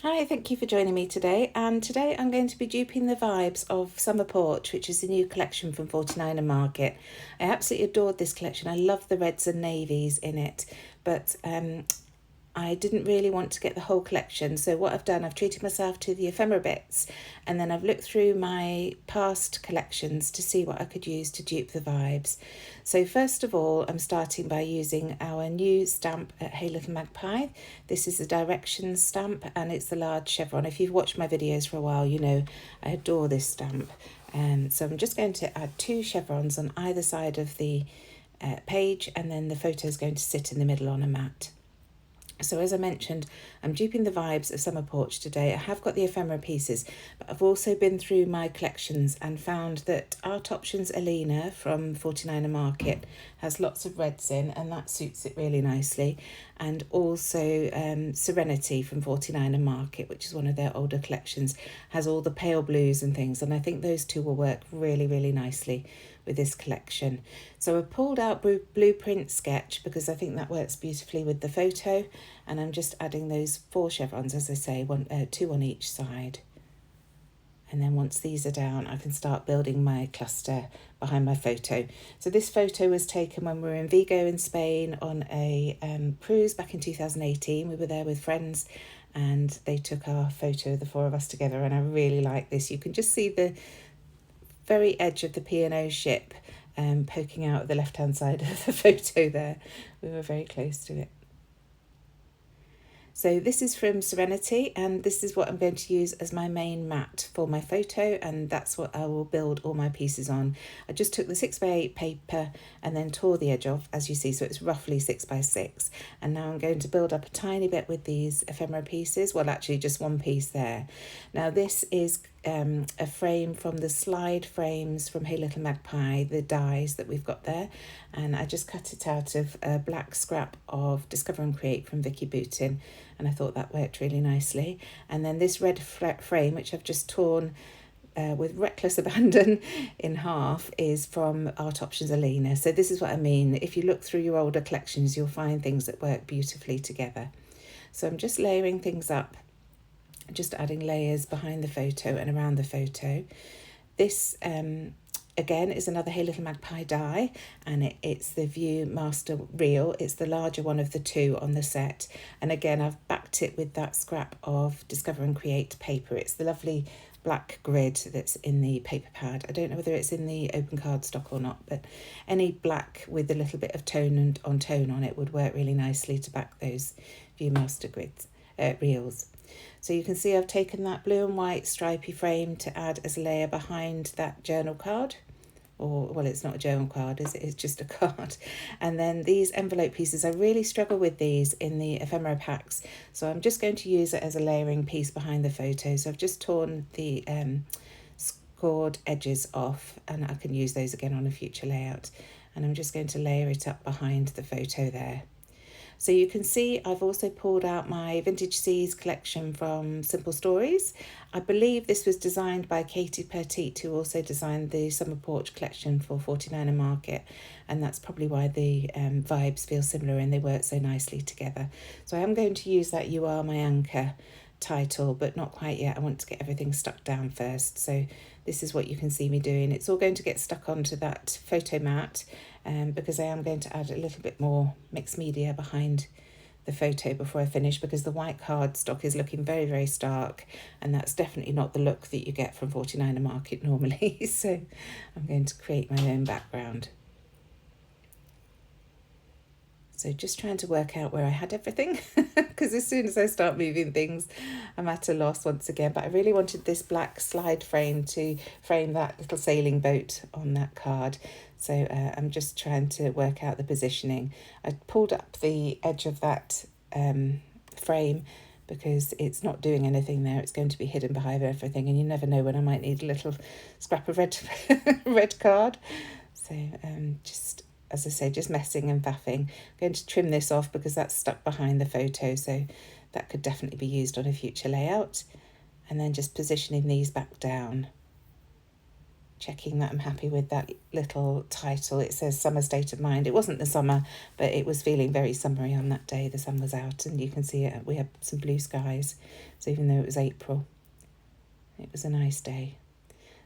Hi, thank you for joining me today. And today I'm going to be duping the vibes of Summer Porch, which is the new collection from 49er Market. I absolutely adored this collection. I love the reds and navies in it, but I didn't really want to get the whole collection. So what I've done, I've treated myself to the ephemera bits, and then I've looked through my past collections to see what I could use to dupe the vibes. So first of all, I'm starting by using our new stamp at Hey Little Magpie. This is the directions stamp and it's the large chevron. If you've watched my videos for a while, you know I adore this stamp. So I'm just going to add 2 chevrons on either side of the page, and then the photo is going to sit in the middle on a mat. So as I mentioned, I'm duping the vibes of Summer Porch today. I have got the ephemera pieces, but I've also been through my collections and found that Art Options Alina from 49er Market has lots of reds in, and that suits it really nicely. And also Serenity from 49er Market, which is one of their older collections, has all the pale blues and things, and I think those two will work really, really nicely with this collection. So I pulled out Blueprint Sketch because I think that works beautifully with the photo, and I'm just adding those 4 chevrons, as I say, 2 on each side. And then once these are down, I can start building my cluster behind my photo. So this photo was taken when we were in Vigo in Spain on a cruise back in 2018. We were there with friends and they took our photo, the 4 of us together, and I really like this. You can just see the very edge of the P&O ship poking out of the left-hand side of the photo there. We were very close to it. So this is from Serenity, and this is what I'm going to use as my main mat for my photo, and that's what I will build all my pieces on. I just took the 6x8 paper and then tore the edge off, as you see, so it's roughly 6x6. And now I'm going to build up a tiny bit with these ephemera pieces, well actually just one piece there. Now this is a frame from the slide frames from Hey Little Magpie, the dies that we've got there, and I just cut it out of a black scrap of Discover and Create from Vicky Boutin, and I thought that worked really nicely. And then this red frame, which I've just torn with reckless abandon in half, is from Art Options Alina. So this is what I mean. If you look through your older collections, you'll find things that work beautifully together. So I'm just layering things up, just adding layers behind the photo and around the photo. This again is another Hey Little Magpie die, and it's the View Master Reel. It's the larger one of the 2 on the set, and again I've backed it with that scrap of Discover and Create paper. It's the lovely black grid that's in the paper pad. I don't know whether it's in the open cardstock or not, but any black with a little bit of tone and on tone on it would work really nicely to back those Viewmaster grids reels. So you can see I've taken that blue and white stripy frame to add as a layer behind that journal card. Or, well, it's not a journal card, is it? It's just a card. And then these envelope pieces, I really struggle with these in the ephemera packs. So I'm just going to use it as a layering piece behind the photo. So I've just torn the scored edges off, and I can use those again on a future layout. And I'm just going to layer it up behind the photo there. So you can see I've also pulled out my Vintage Seas collection from Simple Stories. I believe this was designed by Katie Petite, who also designed the Summer Porch collection for 49er Market, and that's probably why the vibes feel similar and they work so nicely together. So I am going to use that You Are My Anchor title, but not quite yet. I want to get everything stuck down first. So this is what you can see me doing. It's all going to get stuck onto that photo mat because I am going to add a little bit more mixed media behind the photo before I finish, because the white cardstock is looking very, very stark, and that's definitely not the look that you get from 49er Market normally. So I'm going to create my own background. So just trying to work out where I had everything, because as soon as I start moving things, I'm at a loss once again. But I really wanted this black slide frame to frame that little sailing boat on that card. So I'm just trying to work out the positioning. I pulled up the edge of that frame because it's not doing anything there. It's going to be hidden behind everything, and you never know when I might need a little scrap of red red card. So just, as I say, just messing and faffing. I'm going to trim this off because that's stuck behind the photo, so that could definitely be used on a future layout. And then just positioning these back down, checking that I'm happy with that little title. It says Summer State of Mind. It wasn't the summer, but it was feeling very summery on that day. The sun was out and you can see it. We had some blue skies. So even though it was April, it was a nice day.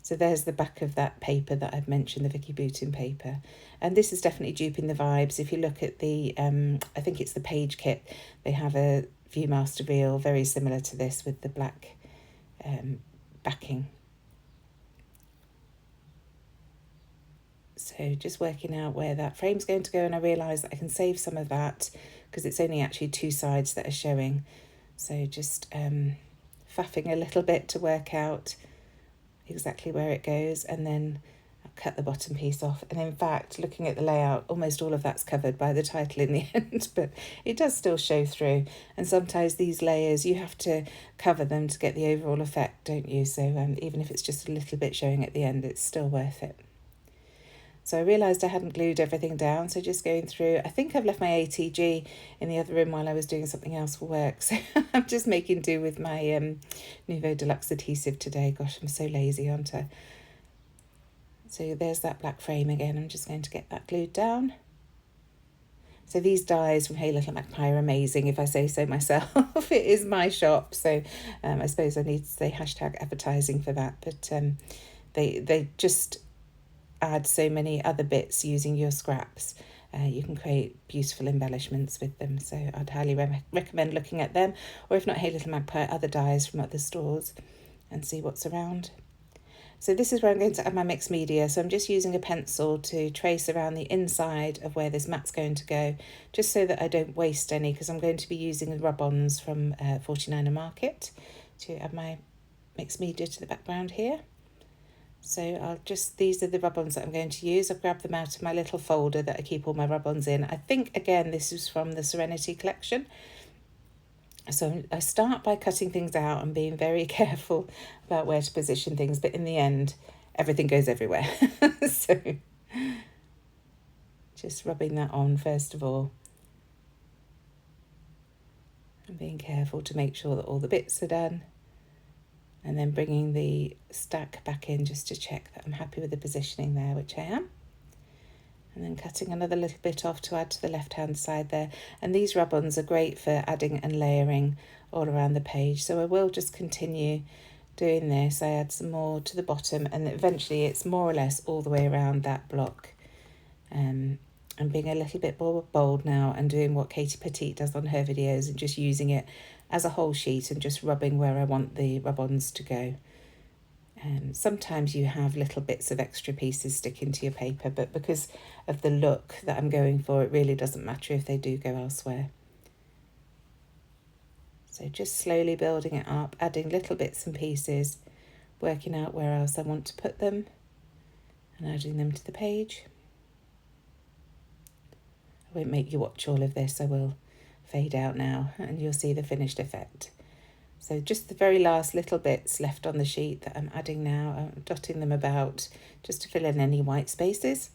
So there's the back of that paper that I've mentioned, the Vicky Boutin paper. And this is definitely duping the vibes. If you look at the, I think it's the page kit, they have a Viewmaster reel very similar to this with the black backing. So just working out where that frame's going to go, and I realise that I can save some of that because it's only actually two sides that are showing. So just faffing a little bit to work out exactly where it goes, and then I'll cut the bottom piece off. And in fact, looking at the layout, almost all of that's covered by the title in the end, but it does still show through. And sometimes these layers, you have to cover them to get the overall effect, don't you? So even if it's just a little bit showing at the end, it's still worth it. So I realised I hadn't glued everything down, so just going through, I think I've left my ATG in the other room while I was doing something else for work, so I'm just making do with my Nouveau Deluxe adhesive today. Gosh, I'm so lazy, aren't I? So there's that black frame again. I'm just going to get that glued down. So these dies from Hey Little Magpie are amazing, if I say so myself. It is my shop, so I suppose I need to say hashtag advertising for that, but they just add so many other bits using your scraps. You can create beautiful embellishments with them, so I'd highly recommend looking at them, or if not Hey Little Magpie, other dies from other stores, and see what's around. So this is where I'm going to add my mixed media. So I'm just using a pencil to trace around the inside of where this mat's going to go, just so that I don't waste any, because I'm going to be using the rub-ons from 49er Market to add my mixed media to the background here. So these are the rub-ons that I'm going to use. I've grabbed them out of my little folder that I keep all my rub-ons in. I think, again, this is from the Serenity collection. So I start by cutting things out and being very careful about where to position things, but in the end, everything goes everywhere. So just rubbing that on first of all. And being careful to make sure that all the bits are done. And then bringing the stack back in just to check that I'm happy with the positioning there, which I am. And then cutting another little bit off to add to the left-hand side there. And these rub-ons are great for adding and layering all around the page. So I will just continue doing this. I add some more to the bottom, and eventually it's more or less all the way around that block. I'm being a little bit more bold now and doing what Katie Petite does on her videos and just using it as a whole sheet and just rubbing where I want the rub-ons to go. Sometimes you have little bits of extra pieces sticking to your paper, but because of the look that I'm going for, it really doesn't matter if they do go elsewhere. So just slowly building it up, adding little bits and pieces, working out where else I want to put them and adding them to the page. I won't make you watch all of this, I will fade out now and you'll see the finished effect. So just the very last little bits left on the sheet that I'm adding now, I'm dotting them about just to fill in any white spaces.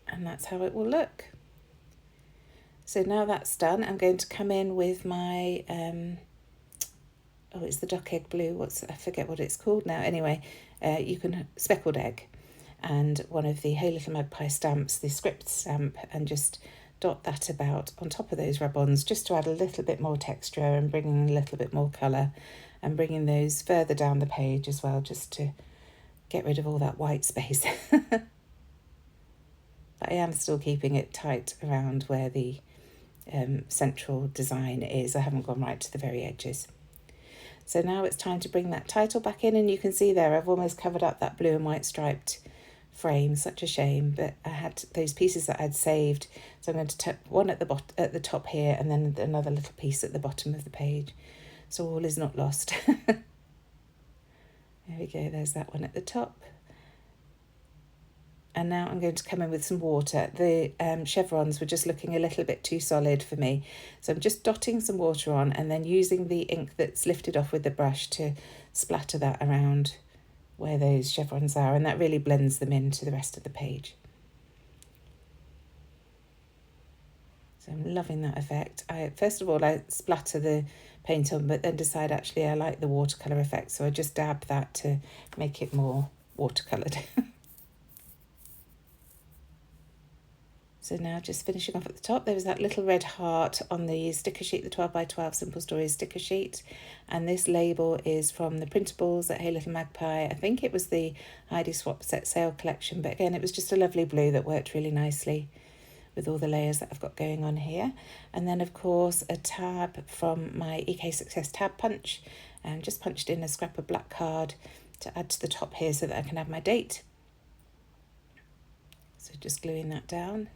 And that's how it will look. So now that's done, I'm going to come in with my, it's the Duck Egg Blue, I forget what it's called now. Anyway, you can, Speckled Egg, and one of the Hey Little Magpie stamps, the script stamp, and just dot that about on top of those rub-ons just to add a little bit more texture and bringing a little bit more colour, and bringing those further down the page as well just to get rid of all that white space. But I am still keeping it tight around where the central design is. I haven't gone right to the very edges. So now it's time to bring that title back in, and you can see there I've almost covered up that blue and white striped frame. Such a shame, but I had those pieces that I'd saved, so I'm going to tuck one at the top here and then another little piece at the bottom of the page, so all is not lost. There we go, there's that one at the top. And now I'm going to come in with some water. The chevrons were just looking a little bit too solid for me, so I'm just dotting some water on and then using the ink that's lifted off with the brush to splatter that around where those chevrons are, and that really blends them into the rest of the page. So I'm loving that effect. First of all, I splatter the paint on, but then decide actually I like the watercolour effect, so I just dab that to make it more watercoloured. So now just finishing off at the top, there was that little red heart on the sticker sheet, the 12 by 12 Simple Stories sticker sheet. And this label is from the printables at Hey Little Magpie. I think it was the Heidi Swap Set Sale collection, but again, it was just a lovely blue that worked really nicely with all the layers that I've got going on here. And then of course a tab from my EK Success tab punch, and just punched in a scrap of black card to add to the top here so that I can add my date. So just gluing that down.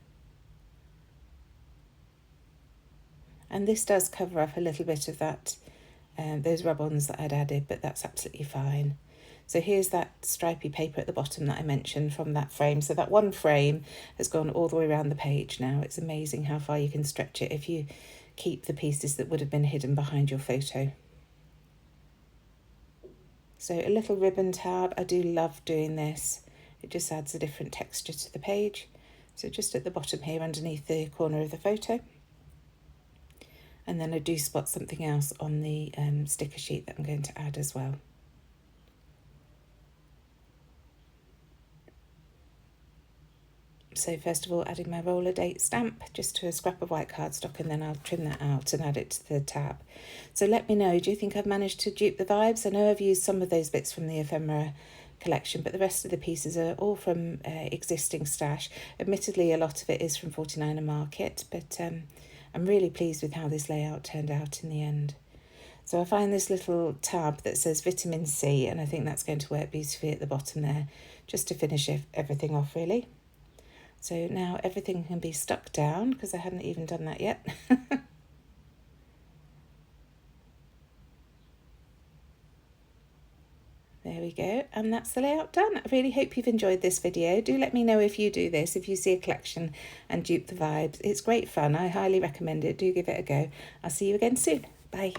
And this does cover up a little bit of that, those rub-ons that I'd added, but that's absolutely fine. So here's that stripy paper at the bottom that I mentioned from that frame. So that one frame has gone all the way around the page now. It's amazing how far you can stretch it if you keep the pieces that would have been hidden behind your photo. So a little ribbon tab, I do love doing this. It just adds a different texture to the page. So just at the bottom here underneath the corner of the photo. And then I do spot something else on the sticker sheet that I'm going to add as well. So first of all, adding my roller date stamp just to a scrap of white cardstock, and then I'll trim that out and add it to the tab. So let me know, do you think I've managed to dupe the vibes? I know I've used some of those bits from the ephemera collection, but the rest of the pieces are all from existing stash. Admittedly, a lot of it is from 49er Market, but I'm really pleased with how this layout turned out in the end. So I find this little tab that says vitamin C, and I think that's going to work beautifully at the bottom there, just to finish everything off really. So now everything can be stuck down, because I hadn't even done that yet. There we go, and that's the layout done. I really hope you've enjoyed this video. Do let me know if you do this, if you see a collection and dupe the vibes. It's great fun. I highly recommend it. Do give it a go. I'll see you again soon. Bye.